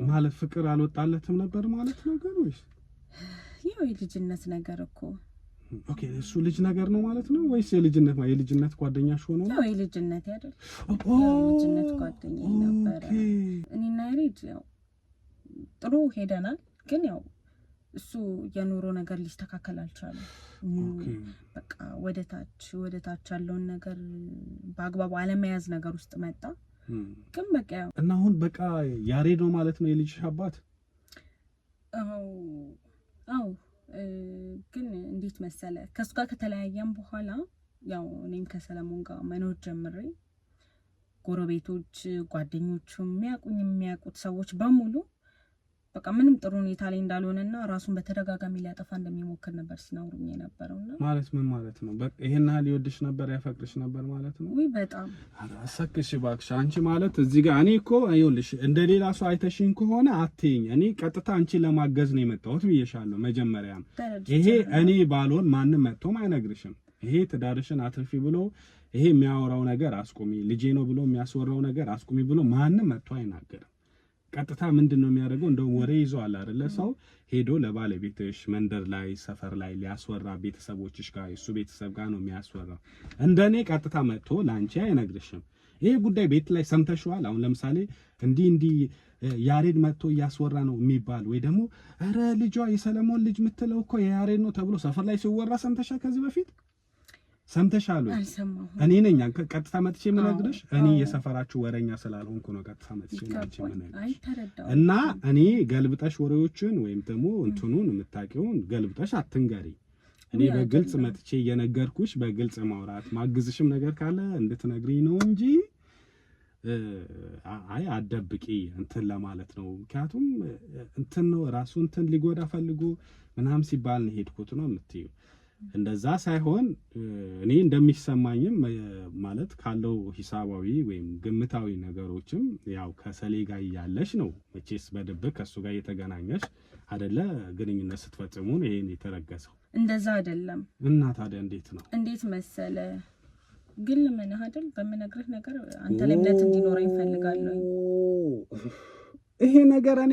ማለት ፍቅር አልወጣለትም ነበር ማለት ነው። ግን ወይስ ያው የልጅነት ነገር እኮ ኦኬ፣ እሱ ልጅ ነገር ነው ማለት ነው ወይስ የልጅነት ጓደኛሽ ሆኖ ነው? ያው የልጅነት አይደል? የልጅነት ጓደኛዬ ነበር። እኔና ያሬድ ያው ጥሩ ሄደናል። ግን ያው እሱ የኑሮ ነገር ሊስተካከል አልቻለም። በቃ ወደ ታች ያለውን ነገር በአግባቡ አለመያዝ ነገር ውስጥ መጣ። ግን በቃ ያው እና አሁን በቃ ያሬድ ነው ማለት ነው የልጅሽ አባት? አዎ ግን እንዴት መሰለ ከሱ ጋር ከተለያየም በኋላ ያው እኔም ከሰለሞን ጋር መኖር ጀምሬ ጎረቤቶች፣ ጓደኞቹ የሚያውቁት ሰዎች በሙሉ በቃ ምንም ጥሩ ሁኔታ ላይ እንዳልሆነና ራሱን በተደጋጋሚ ሊያጠፋ እንደሚሞክር ነበር ሲናገሩኝ የነበረውና ማለት ምን ማለት ነው? በቃ ይሄን ያህል ይወድሽ ነበር ያፈቅርሽ ነበር ማለት ነው? ወይ በጣም አሰክሽ ባክሽ። አንቺ ማለት እዚህ ጋር እኔ እኮ ይኸውልሽ እንደሌላ ሰው አይተሽኝ ከሆነ አትይኝ። እኔ ቀጥታ አንቺን ለማገዝ ነው የመጣሁት ብዬሻለሁ መጀመሪያም። ይሄ እኔ ባልሆን ማንም መጥቶም አይነግርሽም። ይሄ ትዳርሽን አትርፊ ብሎ ይሄ የሚያወራው ነገር አስቁሚ፣ ልጄ ነው ብሎ የሚያስወራው ነገር አስቁሚ ብሎ ማንም መጥቶ አይናገርም። ቀጥታ ምንድነው የሚያደርገው? እንደውም ወሬ ይዟል አይደለ? ሰው ሄዶ ለባለቤትሽ መንደር ላይ ሰፈር ላይ ሊያስወራ ቤተሰቦችሽ ጋር እሱ ቤተሰብ ጋር ነው የሚያስወራው። እንደኔ ቀጥታ መጥቶ ላንቺ አይነግርሽም። ይሄ ጉዳይ ቤት ላይ ሰምተሽዋል? አሁን ለምሳሌ እንዲህ ያሬድ መጥቶ እያስወራ ነው የሚባል ወይ ደግሞ ኧረ ልጇ የሰለሞን ልጅ የምትለው እኮ የያሬድ ነው ተብሎ ሰፈር ላይ ሲወራ ሰምተሻል? ከዚህ በፊት ሰምተሻል? እኔ ነኝ ቀጥታ መጥቼ የምነግርሽ። እኔ የሰፈራችሁ ወሬኛ ስላልሆንኩ ነው ቀጥታ መጥቼ የምነግርሽ። እና እኔ ገልብጠሽ ወሬዎችን ወይም ደግሞ እንትኑን የምታውቂውን ገልብጠሽ አትንገሪ። እኔ በግልጽ መጥቼ እየነገርኩሽ በግልጽ ማውራት ማግዝሽም ነገር ካለ እንድትነግሪኝ ነው እንጂ አደብቂ እንትን ለማለት ነው። ምክንያቱም እንትን ነው ራሱ እንትን ሊጎዳ ፈልጎ ምናምን ሲባል ነው ሄድኩት ነው የምትይው። እንደዛ ሳይሆን እኔ እንደሚሰማኝም ማለት ካለው ሂሳባዊ ወይም ግምታዊ ነገሮችም ያው ከሰሌ ጋር ያለሽ ነው መቼስ በድብቅ ከሱ ጋር የተገናኘሽ አይደለ? ግንኙነት ስትፈጽሙ ነው ይሄን የተረገሰው። እንደዛ አይደለም። እና ታዲያ እንዴት ነው? እንዴት መሰለ ግን ምን አይደል በመነግርህ ነገር አንተ ላይ እምነት እንዲኖረኝ እፈልጋለሁ። ይሄ ነገር እኔ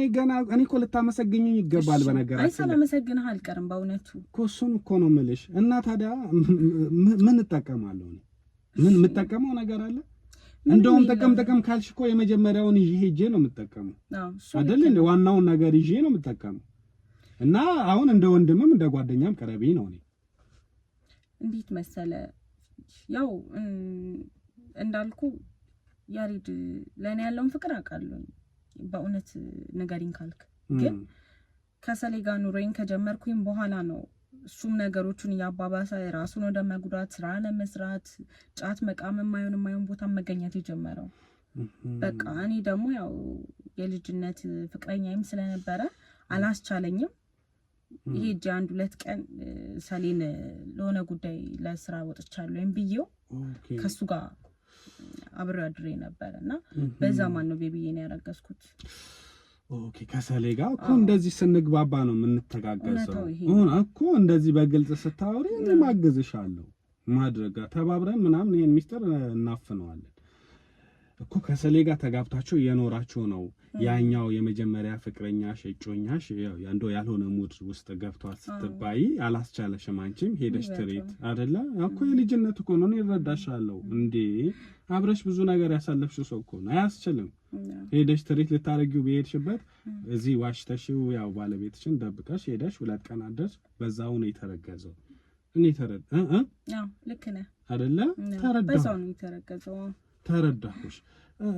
እኮ ልታመሰግኝኝ ይገባል። በነገራችን ላይ ሳላመሰግንህ አልቀርም በእውነቱ እኮ እሱን እኮ ነው የምልሽ። እና ታዲያ ምን እጠቀማለሁ? ምን የምጠቀመው ነገር አለ? እንደውም ጠቀም ካልሽ እኮ የመጀመሪያውን ይዤ ሄጄ ነው የምጠቀመው አይደል? እንደ ዋናውን ነገር ይዤ ነው የምጠቀመው። እና አሁን እንደ ወንድምም እንደ ጓደኛም ቀረቢ ነው። እኔ እንዴት መሰለ ያው እንዳልኩ ያሬድ ለእኔ ያለውን ፍቅር አውቃለሁ። በእውነት ንገሪኝ ካልክ ግን ከሰሌ ጋር ኑሮዬን ከጀመርኩኝ በኋላ ነው እሱም ነገሮቹን እያባባሰ ራሱን ወደ መጉዳት፣ ስራ ለመስራት፣ ጫት መቃም፣ የማይሆን ቦታ መገኘት የጀመረው። በቃ እኔ ደግሞ ያው የልጅነት ፍቅረኛዬም ስለነበረ አላስቻለኝም። ይሄ እጅ 1-2 ቀን ሰሌን ለሆነ ጉዳይ ለስራ ወጥቻለሁ ብዬው ከሱ ጋር አብሬው አድሬ ነበርና በዛ ማን ነው ቤቢዬን ያረጋስኩት። ኦኬ ከሰሌ ጋር እኮ እንደዚህ ስንግባባ ነው የምንተጋገዘው እኮ እንደዚህ በግልጽ ስታወሪ እኔ ማግዝሻለሁ ማድረጋ ተባብረን ምናምን ይሄን ሚስጥር እናፍነዋለን እኮ። ከሰሌ ጋር ተጋብታችሁ የኖራችሁ ነው። ያኛው የመጀመሪያ ፍቅረኛሽ እጮኛሽ ያንዶ ያልሆነ ሙድ ውስጥ ገብቷት ስትባይ አላስቻለሽም። አንቺም ሄደሽ ትሪት አይደለ እኮ የልጅነት እኮ ነው። እኔ እረዳሻለሁ እንዴ አብረሽ ብዙ ነገር ያሳለፍሽው ሰው እኮ ነው። አያስችልም። ሄደሽ ትሪት ልታረጊው በሄድሽበት እዚህ ዋሽተሽው ያው ባለቤትሽን ደብቀሽ ሄደሽ 2 ቀን አደርሽ በዛው ነው የተረገዘው። እኔ ያው ልክ ነህ አይደለ? በዛው ነው የተረገዘው። ተረዳሁሽ።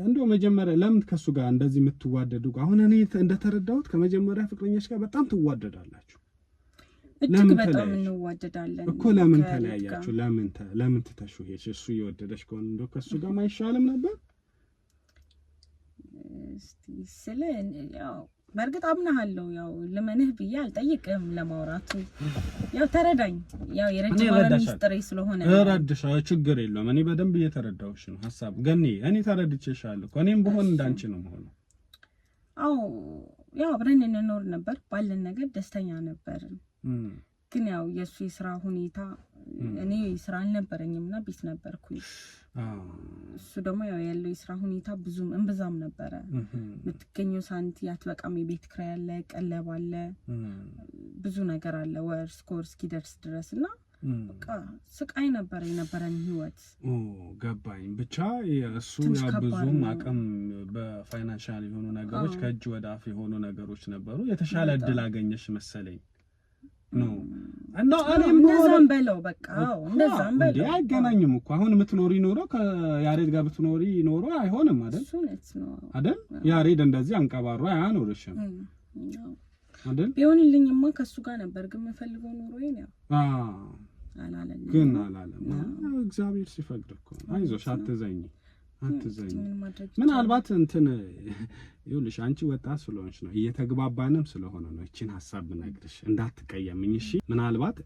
እንደው መጀመሪያ ለምን ከሱ ጋር እንደዚህ የምትዋደዱ? አሁን እኔ እንደተረዳሁት ከመጀመሪያ ፍቅረኛሽ ጋር በጣም ትዋደዳላችሁ። እጅግ በጣም እንዋደዳለን እኮ። ለምን ተለያያችሁ? ለምን ትተሹ ሄድሽ? እሱ እየወደደሽ ከሆነ እንደው ከሱ ጋር ማይሻልም ነበር? እስቲ ስለ ያው በርግጥ አምናለሁ። ያው ለማንህ ብዬ አልጠይቅም ለማውራቱ። ያው ተረዳኝ። ያው የረጅም ዓመት ሚስጥሬ ስለሆነ እረዳሻለሁ። ችግር የለውም። እኔ በደንብ እየተረዳሁሽ ነው ሐሳብ ገኒ። እኔ ተረድቼሻለሁ እኮ። እኔም ብሆን እንዳንቺ ነው የምሆነው። አዎ ያው አብረን እንኖር ነበር። ባለን ነገር ደስተኛ ነበርን። ግን ያው የሱ የስራ ሁኔታ እኔ ስራ አልነበረኝምና ቤት ነበርኩኝ። እሱ ደግሞ ያው ያለው የስራ ሁኔታ ብዙም እንብዛም ነበረ። የምትገኘው ሳንቲ አትበቃም። የቤት ኪራይ አለ፣ ቀለብ አለ፣ ብዙ ነገር አለ ወር እስከ ወር እስኪደርስ ድረስና በቃ ስቃይ ነበር የነበረን ህይወት። ገባኝ። ብቻ እሱ ያው ብዙም አቅም በፋይናንሻል የሆኑ ነገሮች ከእጅ ወደ አፍ የሆኑ ነገሮች ነበሩ። የተሻለ እድል አገኘሽ መሰለኝ ነው እና እኔም እንደዛም በለው በቃ እንደዛም በለው። አይገናኝም እኮ አሁን የምትኖሪ ኖሮ ከያሬድ ጋር ብትኖሪ ኖሮ አይሆንም አይደል? አይደል? ያሬድ እንደዚህ አንቀባሮ አያኖርሽም አይደል? ቢሆንልኝማ ከሱ ጋር ነበር ግን የምፈልገው ኖሮዬን ያው አላለም። ግን አላለም። እግዚአብሔር ሲፈቅድ እኮ አይዞሽ፣ አትዘኝ። ምናልባት እንትን ይኸውልሽ አንቺ ወጣት ስለሆንሽ ነው እየተግባባንም ስለሆነ ነው እቺን ሐሳብ ብነግርሽ እንዳትቀየምኝ እሺ። ምናልባት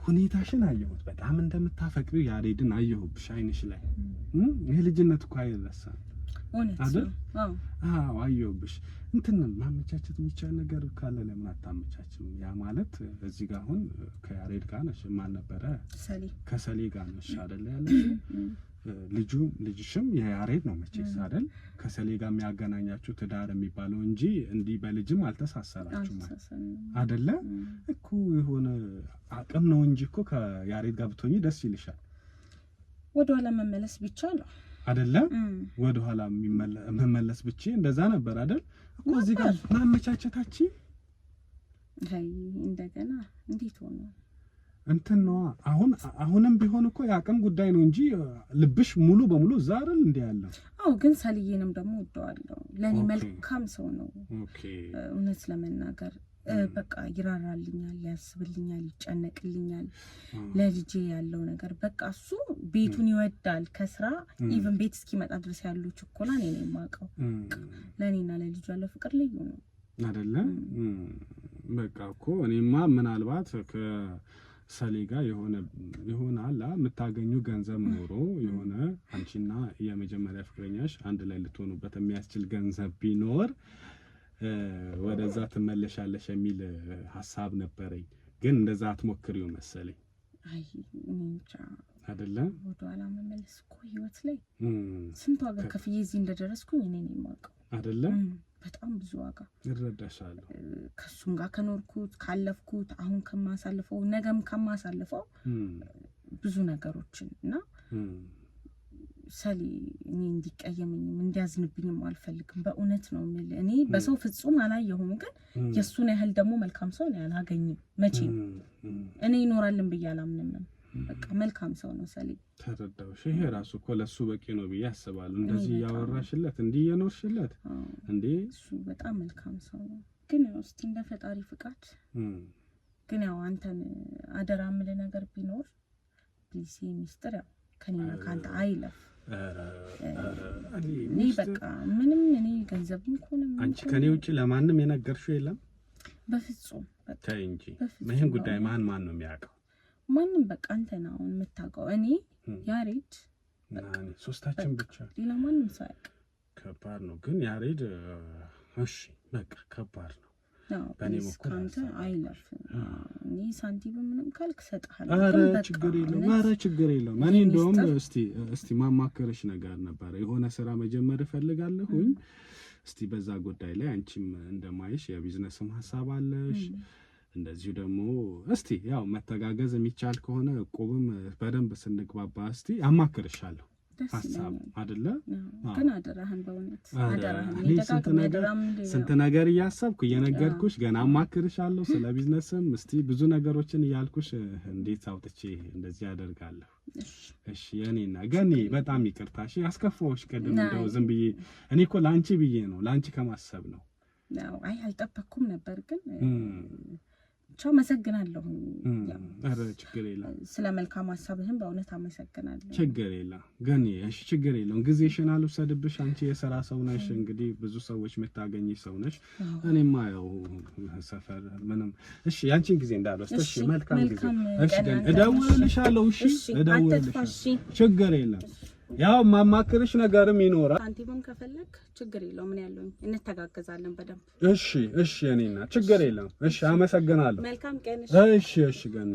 ሁኔታሽን አየሁት፣ በጣም እንደምታፈቅሪው ያሬድን አየሁብሽ አይንሽ ላይ። ይሄ ልጅነት እኮ አይረሳም አይደል? አዎ አየሁብሽ። እንትን ማመቻቸት የሚቻል ነገር ካለ ለምን አታመቻችም? ያ ማለት እዚህ ጋር አሁን ከያሬድ ጋር ነሽ፣ ማን ነበረ ከሰሌ ጋር ነሽ አይደል ያለሽ? ልጅሽም የያሬድ ነው መቼስ አይደል? ከሰሌ ጋር የሚያገናኛችሁ ትዳር የሚባለው እንጂ እንዲህ በልጅም አልተሳሰራችሁም አይደለ እኮ። የሆነ አቅም ነው እንጂ እኮ ከያሬድ ጋር ብትሆኚ ደስ ይልሻል። ወደኋላ መመለስ ብቻ ነው አይደለ? ወደኋላ መመለስ ብቻ እንደዛ ነበር አይደል እኮ። እዚህ ጋር ማመቻቸታችን እንደገና እንዴት ሆነ እንትን ነው። አሁንም ቢሆን እኮ የአቅም ጉዳይ ነው እንጂ ልብሽ ሙሉ በሙሉ እዛ አይደል እንዴ ያለው? አዎ ግን ሰልዬንም ደግሞ ወደዋለሁ። ለኔ መልካም ሰው ነው። እውነት ለመናገር በቃ ይራራልኛል፣ ያስብልኛል፣ ይጨነቅልኛል። ለልጄ ያለው ነገር በቃ እሱ ቤቱን ይወዳል። ከስራ ኢቭን ቤት እስኪመጣ ድረስ ያለው ችኮላ እኔ ነኝ የማውቀው። ለኔና ለልጁ ያለው ፍቅር ልዩ ነው አይደለ? በቃ እኮ እኔማ ምናልባት ሰሌ ጋር ይሆናል የምታገኙ ገንዘብ ኖሮ የሆነ አንቺና የመጀመሪያ ፍቅረኛሽ አንድ ላይ ልትሆኑበት የሚያስችል ገንዘብ ቢኖር ወደዛ ትመለሻለሽ የሚል ሐሳብ ነበረኝ። ግን እንደዛ አትሞክሪው መሰለኝ። አይ እንጃ አይደለ? ወደኋላ መመለስ እኮ ህይወት ላይ ስንት ዋጋ ከፍዬ እዚህ እንደደረስኩኝ እኔ ነኝ የማውቀው አይደለ? በጣም ብዙ ዋጋ እረዳሻለሁ። ከሱም ጋር ከኖርኩት ካለፍኩት አሁን ከማሳልፈው ነገም ከማሳልፈው ብዙ ነገሮችን እና ሰሊ እኔ እንዲቀየመኝም እንዲያዝንብኝም አልፈልግም። በእውነት ነው የምልህ። እኔ በሰው ፍጹም አላየሁም፣ ግን የሱን ያህል ደግሞ መልካም ሰው ነው አላገኝም መቼም። እኔ ይኖራልን ብዬ አላምንም። በቃ መልካም ሰው ነው ሰሊ። ተረዳውሽ። ይሄ ራሱ እኮ ለሱ በቂ ነው ብዬ አስባለሁ። እንደዚህ ያወራሽለት እንዲህ የኖርሽለት እንዴ እሱ በጣም መልካም ሰው ነው። ግን ያው እስቲ እንደ ፈጣሪ ፍቃድ ግን ያው አንተን አደራ የምልህ ነገር ቢኖር ፕሊስ ሚስጥር ያው ከኔና ካንተ አይለፍ። እኔ በቃ ምንም እኔ ገንዘብም ኮንም አንቺ ከኔ ውጪ ለማንም የነገርሽው የለም? በፍጹም በቃ እንጂ ይሄን ጉዳይ ማን ነው የሚያውቀው? ማንም በቃ አንተ ነው የምታውቀው። እኔ ያሬድ ሶስታችን ብቻ፣ ሌላ ማንም ሰው አያውቅም። ከባድ ነው ግን ያሬድ እሺ በቃ ከባድ ነው። በእኔ ሞክር አንተ አይለፍ። እኔ ሳንቲም ምንም ካልክ ሰጣለሁ። ኧረ ችግር የለውም። እኔ እንደውም እስቲ ማማከርሽ ነገር ነበር። የሆነ ስራ መጀመር እፈልጋለሁኝ። እስቲ በዛ ጉዳይ ላይ አንቺም እንደማይሽ የቢዝነስም ሐሳብ አለሽ። እንደዚሁ ደግሞ እስቲ ያው መተጋገዝ የሚቻል ከሆነ እቁብም በደንብ ስንግባባ እስቲ አማክርሻለሁ። ሐሳብ አይደለ? ግን አደራህን በእውነት አደራህን። ስንት ነገር እያሰብኩ እየነገርኩሽ ገና አማክርሻለሁ። ስለ ቢዝነስም እስቲ ብዙ ነገሮችን እያልኩሽ እንዴት አውጥቼ እንደዚህ አደርጋለሁ። እሺ የኔና ገኒ በጣም ይቅርታ እሺ፣ አስከፋዎች ቅድም እንደው ዝም ብዬ እኔ እኮ ላንቺ ብዬ ነው፣ ላንቺ ከማሰብ ነው። አይ አልጠበቅኩም ነበር ግን ቻው አመሰግናለሁ። አረ ችግር የለም። ስለ መልካም ሐሳብህም በእውነት አመሰግናለሁ። ችግር የለም ግን እሺ ችግር የለም። ጊዜሽን አልወሰድብሽ። አንቺ የሥራ ሰው ነሽ፣ እንግዲህ ብዙ ሰዎች የምታገኝ ሰው ነሽ። እኔማ ያው ሰፈር ምንም እሺ ያንቺን ጊዜ እንዳልወስድ እሺ። መልካም ጊዜ እሺ። ግን እደውልልሻለሁ። እሺ እደውልልሻለሁ። ችግር የለም። ያው ማማክርሽ ነገርም ይኖራል። ሳንቲምም ከፈለክ ችግር የለውም። ምን ያለው እንተጋገዛለን በደንብ። እሺ እሺ። እኔና ችግር የለም። እሺ አመሰግናለሁ። መልካም ቀን። እሺ እሺ ገኒ